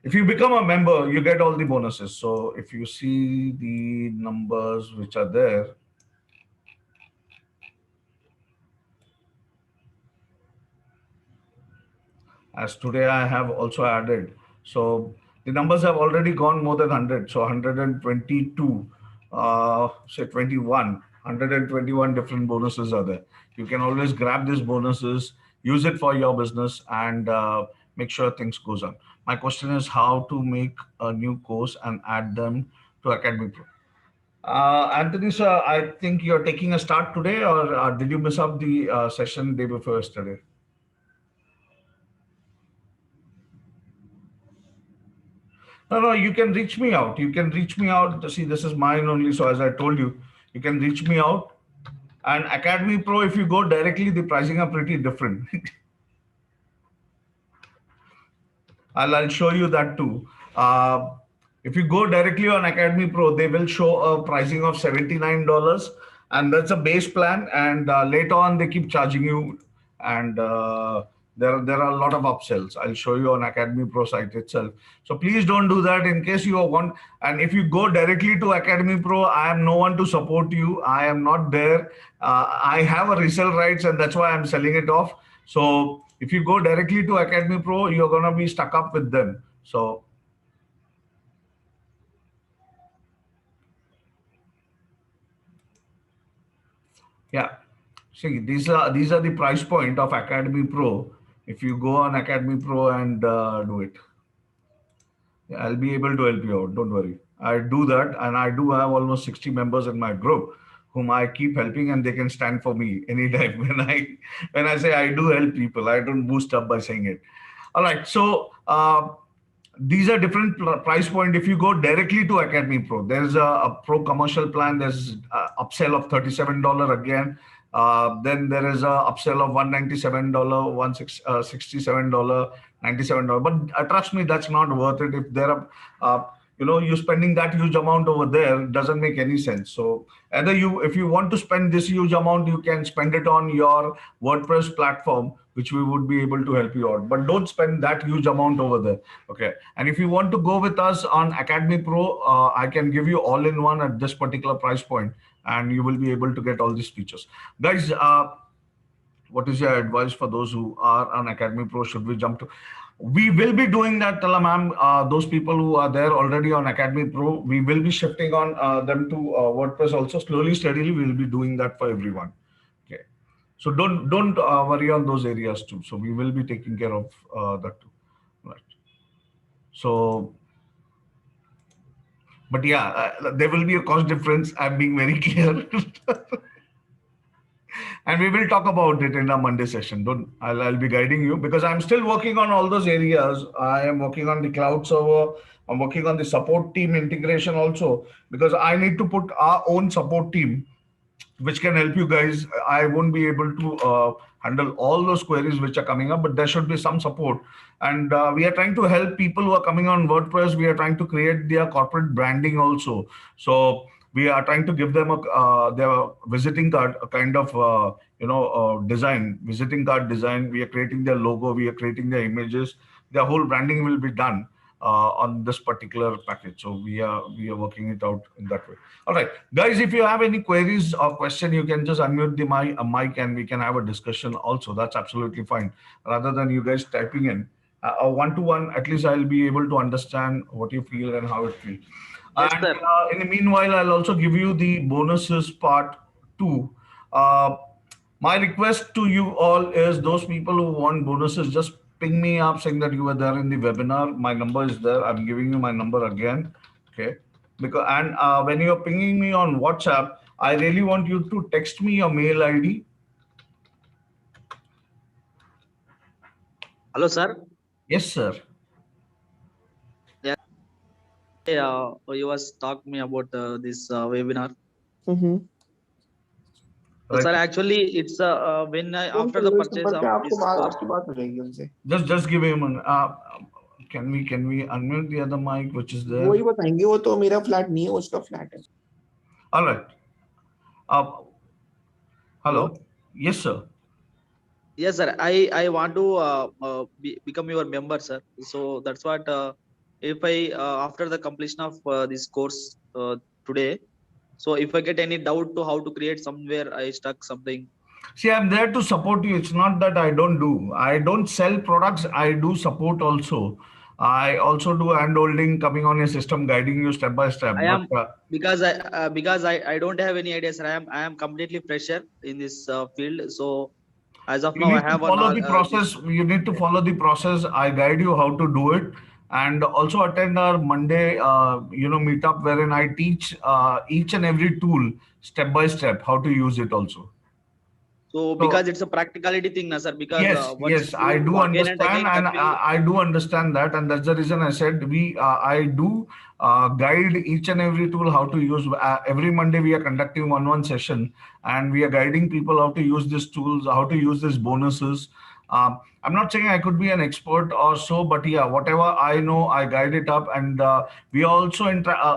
If you become a member, you get all the bonuses. So if you see the numbers which are there, as today I have also added. So the numbers have already gone more than 100. So 122, say 21, 121 different bonuses are there. You can always grab these bonuses, use it for your business, and make sure things goes on. My question is how to make a new course and add them to Academy Pro. Anthony, sir, I think you're taking a start today, or did you miss out the session day before yesterday? No, no, you can reach me out. You can reach me out. See, this is mine only. So as I told you, you can reach me out. And Academy Pro, if you go directly, the pricing are pretty different. I'll show you that too. Uh, if you go directly on Academy Pro, they will show a pricing of $79, and that's a base plan. And later on, they keep charging you, and there are a lot of upsells. I'll show you on Academy Pro site itself. So please don't do that in case you want. And if you go directly to Academy Pro, I am no one to support you. I am not there. I have a resale rights, and that's why I'm selling it off. So if you go directly to Academy Pro, you're gonna be stuck up with them. So yeah, see, these are the price point of Academy Pro. If you go on Academy Pro and do it, yeah, I'll be able to help you out. Don't worry. I do that, and I do have almost 60 members in my group whom I keep helping, and they can stand for me anytime. When I say I do help people, I don't boost up by saying it. All right, so these are different price point. If you go directly to Academy Pro, there's a pro commercial plan. There's upsell of $37 again. Then there is a upsell of $197, $167, $97. But trust me, that's not worth it. If there are, you're spending that huge amount over there, doesn't make any sense. So either if you want to spend this huge amount, you can spend it on your WordPress platform, which we would be able to help you out. But don't spend that huge amount over there. Okay. And if you want to go with us on Academy Pro, I can give you all in one at this particular price point, and you will be able to get all these features. Guys, what is your advice for those who are on Academy Pro? Should we jump to? We will be doing that, Tala ma'am. Those people who are there already on Academy Pro, we will be shifting on them to WordPress also. Slowly, steadily, we will be doing that for everyone. Okay. So don't worry on those areas too. So we will be taking care of that too. Right. So, but yeah, there will be a cost difference. I'm being very clear. And we will talk about it in our Monday session. Don't I'll be guiding you because I'm still working on all those areas. I am working on the cloud server. I'm working on the support team integration also because I need to put our own support team which can help you guys. I won't be able to handle all those queries which are coming up, but there should be some support. And we are trying to help people who are coming on WordPress. We are trying to create their corporate branding also. So we are trying to give them their visiting card, a kind of design, visiting card design. We are creating their logo. We are creating their images. Their whole branding will be done on this particular package. So we are working it out in that way. All right, guys, if you have any queries or question, you can just unmute the mic and we can have a discussion also. That's absolutely fine. Rather than you guys typing in a one-to-one, at least I'll be able to understand what you feel and how it feels. Yes, And sir. in the meanwhile, I'll also give you the bonuses part two. My request to you all is those people who want bonuses, just ping me up saying that you were there in the webinar. My number is there. I'm giving you my number again. Okay. Because when you're pinging me on WhatsApp, I really want you to text me your mail ID. Hello, sir. Yes, sir. Yeah, you was talking me about this webinar. Mm-hmm. So, Right. sir, actually, it's when after the purchase of this course. आपकी बात हो जाएगी उनसे. Just give him an. Can we unmute the other mic which is there? वही बताएंगे, वो तो मेरा फ्लैट नहीं है, उसका फ्लैट है. All right. Hello. Hello? Yes, sir. Yes, sir. I want to become your member, sir. So that's what. If I after the completion of this course today, so if I get any doubt to how to create somewhere, I stuck something. See, I'm there to support you. It's not that I don't do. I don't sell products. I do support also. I also do hand holding, coming on your system, guiding you step by step. I am But because I don't have any ideas. I am completely fresher in this field. So as of you now, I need to have follow a the process. You need to follow the process. I guide you how to do it, and also attend our Monday, meetup wherein I teach each and every tool step by step how to use it also. So So because it's a practicality thing, na sir. Because yes, once yes, I you do do again and understand, again, and that will. I do understand that, and that's the reason I said I do guide each and every tool how to use. Every Monday we are conducting one session, and we are guiding people how to use these tools, how to use these bonuses. I'm not saying I could be an expert or so, but yeah, whatever I know, I guide it up, and we are also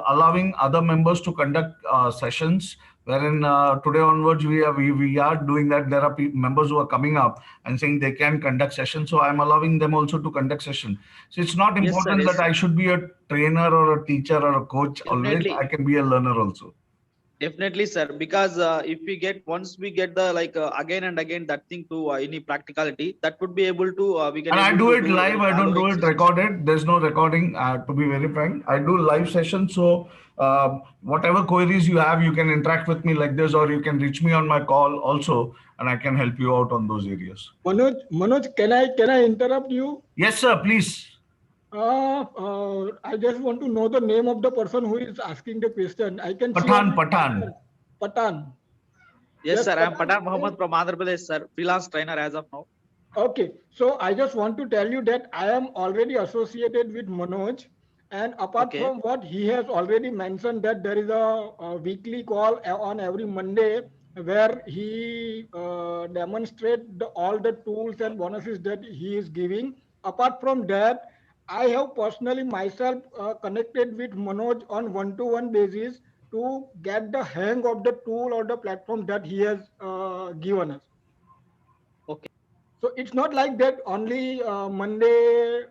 allowing other members to conduct sessions wherein today onwards we are doing that. There are members who are coming up and saying they can conduct sessions, so I'm allowing them also to conduct session. So it's not Yes, sir. important Yes, that I should be a trainer or a teacher or a coach. Always definitely. I can be a learner also. Definitely, sir. Because if we get once we get the again and again that thing to any practicality, that would be able to we can And I able do to it do live. any I don't do following it sessions. recorded. There's no recording. To be very frank, I do live sessions. So whatever queries you have, you can interact with me like this, or you can reach me on my call also, and I can help you out on those areas. Manoj, can I interrupt you? Yes, sir. Please. I just want to know the name of the person who is asking the question. I can see Pathan. only Pathan. Patan. Yes, Yes, sir. I am Patan. Patan Mohammed from Andhra Pradesh, sir. Freelance trainer as of now. Okay, so I just want to tell you that I am already associated with Manoj, and apart Okay. from what he has already mentioned that there is a weekly call on every Monday where he demonstrate all the tools and bonuses that he is giving. Apart from that, I have personally myself connected with Manoj on one-to-one basis to get the hang of the tool or the platform that he has given us. Okay. So it's not like that only Monday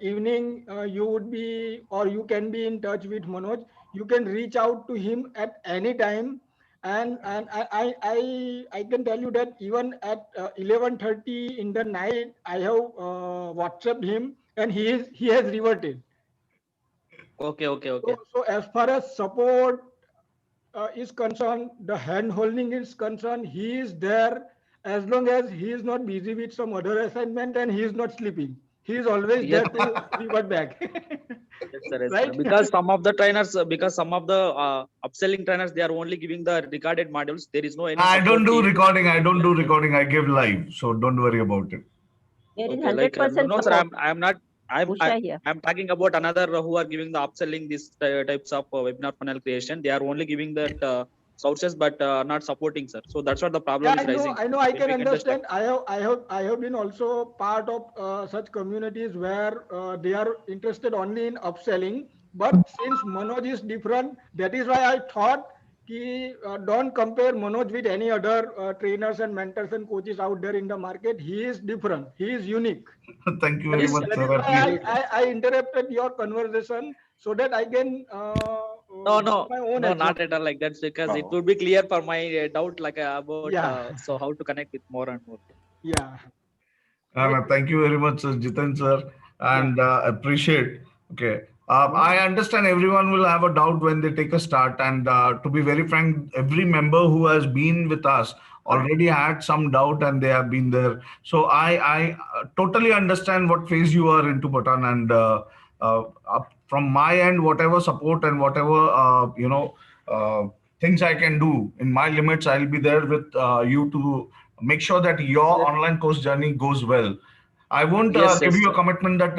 evening you would be or you can be in touch with Manoj. You can reach out to him at any time, and I can tell you that even at 11:30 in the night I have WhatsApped him and he has reverted. Okay. Okay. Okay. So as far as support is concerned, the hand holding is concerned, he is there as long as he is not busy with some other assignment and he is not sleeping. He is always Yes. there to revert back. Yes, sir. Yes, sir. Right? Because some of the trainers, because some of the upselling trainers, they are only giving the recorded modules. There is no any I don't support do team. recording. I don't do recording. I give live. So don't worry about it. There is Okay, like 100% no, sir. support. I'm not. Usha here. I'm talking about another who are giving the upselling these types of webinar funnel creation. They are only giving that sources, but not supporting, sir. So that's what the problem Yeah, is rising. I know. I When can we get the stuck. understand. I have been also part of such communities where they are interested only in upselling. But since Manoj is different, that is why I thought कि don't compare Manoj with any other trainers and mentors and coaches out there in the market. He is different. He is unique. Thank you That very is, Yes, much, sir. that is sir. why Absolutely. I interrupted your conversation so that I can No, give no, my own no, not example. at all like that. Because it Oh, would be clear for my doubt, like about yeah, so how to connect with more and more. yeah. Right. Thank you very much, Jiten sir, Yeah. and appreciate. Okay. Mhm. I understand everyone will have a doubt when they take a start, and to be very frank, every member who has been with us already had some doubt and they have been there. So I totally understand what phase you are into, Patan, and from my end, whatever support and whatever things I can do in my limits, I'll be there with you to make sure that your Yes, online course journey goes well. I won't yes, give yes, you a sir. commitment that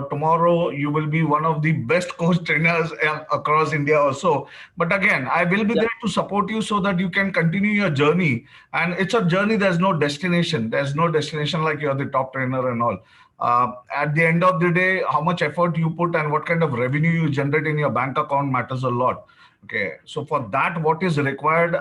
tomorrow you will be one of the best coach trainers across India also. But again, I will be Yeah, there to support you so that you can continue your journey. And it's a journey. There's no destination. There's no destination like you're the top trainer and all. At the end of the day, how much effort you put and what kind of revenue you generate in your bank account matters a lot. Okay, so for that, what is required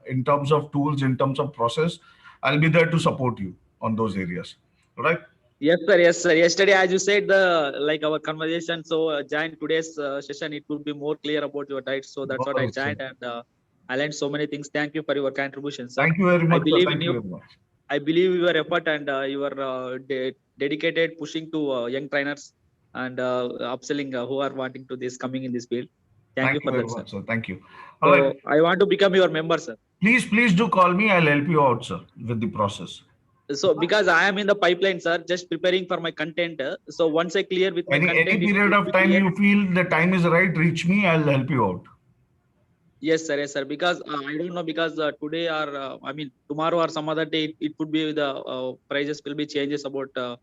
in terms of tools, in terms of process, I'll be there to support you on those areas. Right? yes, sir. Yes, sir. Yesterday, as you said, the like our conversation. So join today's session. It would be more clear about your diet. So that's what I Well said. joined, and I learned so many things. Thank you for your contribution, sir. Thank you very I much, sir. believe in Thank you you. very much. I believe your effort and your dedicated pushing to young trainers and upselling who are wanting to this coming in this field. Thank you Thank you for very that, sir. much, sir. Thank you. All right. So I want to become your member, sir. Please do call me. I'll help you out, sir, with the process. So because I am in the pipeline, sir, just preparing for my content. So once I clear with my Any content, it period would of be time clear. you feel the time is right, reach me. I'll help you out. Yes, sir. Yes, sir. Because I don't know because today or I mean tomorrow or some other day it would be the prices will be changes about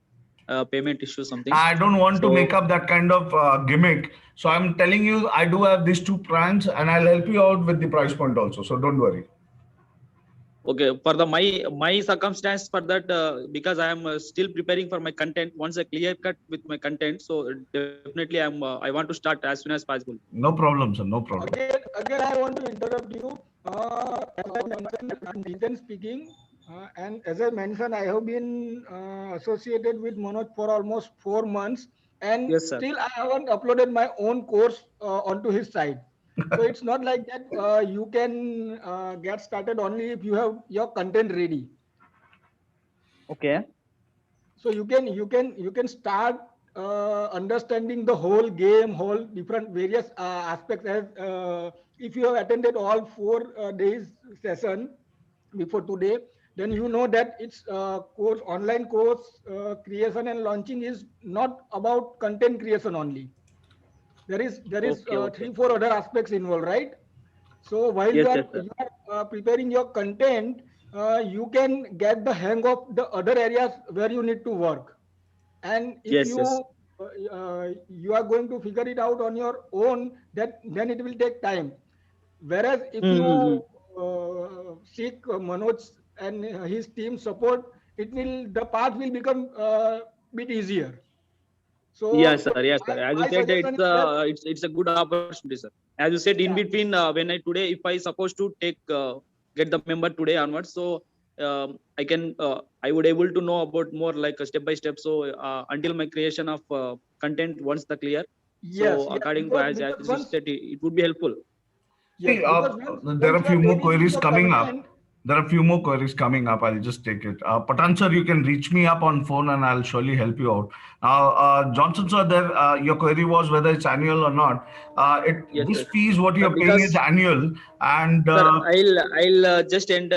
payment issue something. I don't want to make So up that kind of gimmick. So I'm telling you, I do have these two plans, and I'll help you out with the price point also. So don't worry. okay, for the my circumstance for that because I am still preparing for my content. Once I clear cut with my content, so definitely I want to start as soon as possible. No problem, sir. No problem. Again, I want to interrupt you. As I mentioned, I'm Nathan speaking. And as I mentioned, I have been associated with Manoj for almost 4 months, and Yes, sir. still I haven't uploaded my own course onto his site. So it's not like that you can get started only if you have your content ready. Okay. So you can start understanding the whole game, whole different various aspects. As if you have attended all 4 days session before today, then you know that it's course online course creation and launching is not about content creation only. There is Okay. Okay. 3 4 other aspects involved, right? So while Yes, you are yes, sir. you are preparing your content, you can get the hang of the other areas where you need to work. And if Yes, yes. you are going to figure it out on your own, that then it will take time. Whereas if you Mm-hmm. seek Manoj and his team support, the path will become bit easier. Yes, So sir. Yes, sir. As you my said, suggestion is that, it's a good opportunity, sir. As you said, in yeah. between when I today, if I supposed to take get the member today onwards, so I would able to know about more like a step by step. So until my creation of content once the clear. Yes, So yes, according to because as you said, it would be helpful. yes, See, because there are once a you are few more ready with queries your coming up. content, There are a few more queries coming up. I'll just take it. Patan sir, you can reach me up on phone and I'll surely help you out. Now, Johnson sir, your query was whether it's annual or not. Yes, This yes. fees what Sir, you're paying is because annual, and sir, I'll just end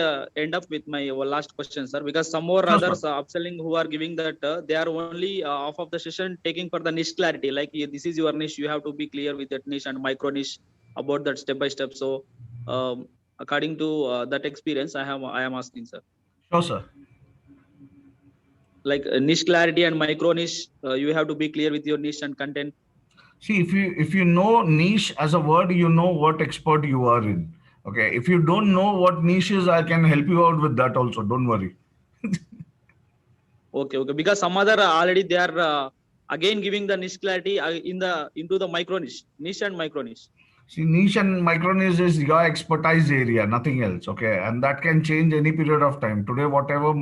up with my last question, sir. Because some more sure, sir. others upselling who are giving that they are only off of the session taking for the niche clarity. Like this is your niche, you have to be clear with that niche and micro niche about that step by step. So, according to that experience, I am asking, sir. Sure, sir. Like niche clarity and micro niche, you have to be clear with your niche and content. See, if you know niche as a word, you know what expert you are in. Okay. If you don't know what niche is, I can help you out with that also. Don't worry. Okay, okay. Because some other already they are again giving the niche clarity into the micro niche and micro niche. See, niche and micro niche is your expertise area, nothing else. Okay, and that can change any period of time. Today, whatever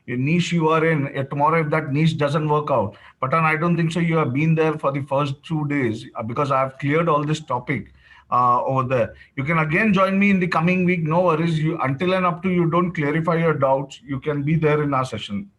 niche you are in, tomorrow if that niche doesn't work out. But I don't think so. You have been there for the first 2 days because I have cleared all this topic over there. You can again join me in the coming week. No worries. You until and up to you don't clarify your doubts, you can be there in our session.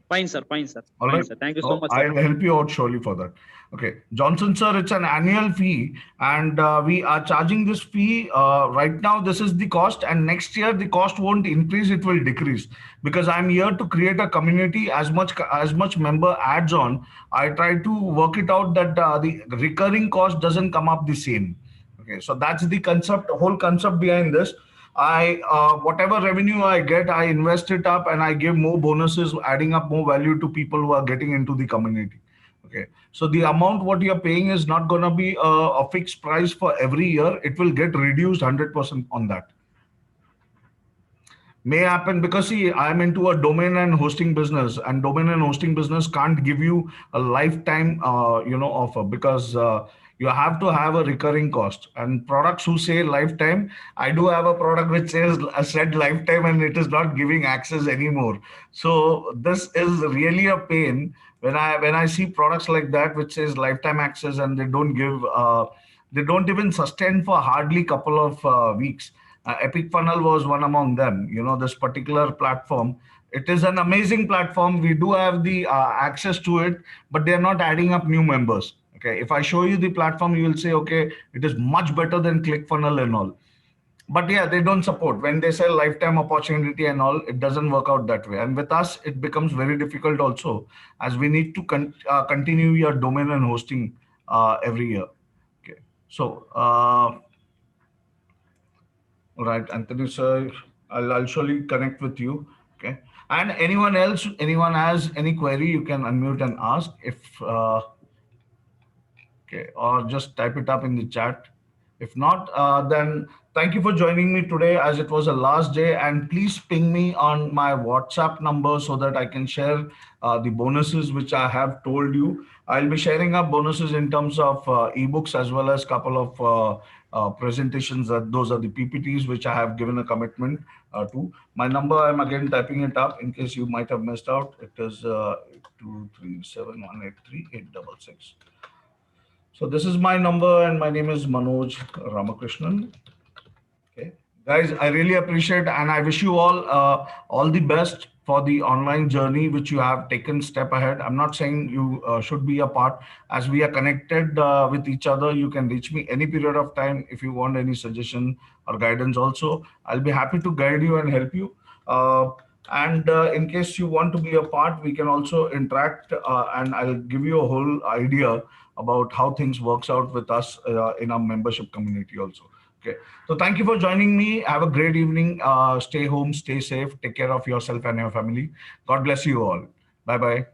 Fine, sir. Fine, sir. All Fine, right. sir. Thank you so So much, sir. I'll help you out surely for that. Okay. Johnson, sir, it's an annual fee, and we are charging this fee right now. This is the cost, and next year the cost won't increase; it will decrease because I'm here to create a community. As much member adds on, I try to work it out that the recurring cost doesn't come up the same. Okay, so that's the concept, whole concept behind this. I whatever revenue I get, I invest it up and I give more bonuses, adding up more value to people who are getting into the community. Okay, so the amount what you're paying is not going to be a fixed price for every year. It will get reduced 100% on that. May happen because see, I'm into a domain and hosting business, and domain and hosting business can't give you a lifetime, offer because you have to have a recurring cost. And products who say lifetime, I do have a product which says said lifetime, and it is not giving access anymore. So this is really a pain when I see products like that which says lifetime access, and they don't even sustain for hardly couple of weeks. Epic Funnel was one among them. This particular platform, it is an amazing platform. We do have the access to it, but they're not adding up new members. Okay, if I show you the platform, you will say, okay, it is much better than ClickFunnels and all. But yeah, they don't support. When they sell lifetime opportunity and all, it doesn't work out that way. And with us, it becomes very difficult also, as we need to continue your domain and hosting every year. Okay, so. All right, Anthony, sir, I'll surely connect with you. Okay. And anyone else, anyone has any query, you can unmute and ask if, okay, or just type it up in the chat. If not, then thank you for joining me today as it was a last day. And please ping me on my WhatsApp number so that I can share the bonuses which I have told you. I'll be sharing up bonuses in terms of ebooks as well as couple of presentations. Those are the PPTs which I have given a commitment to. My number, I'm again typing it up in case you might have missed out. It is 237183866. So this is my number, and my name is Manoj Ramakrishnan. Okay, guys, I really appreciate, and I wish you all the best for the online journey which you have taken step ahead. I'm not saying you should be a part. As we are connected with each other, you can reach me any period of time if you want any suggestion or guidance. Also, I'll be happy to guide you and help you. And in case you want to be a part, we can also interact, and I'll give you a whole idea about how things works out with us in our membership community also. Okay, so thank you for joining me. Have a great evening. Stay home, stay safe, take care of yourself and your family. God bless you all. Bye bye.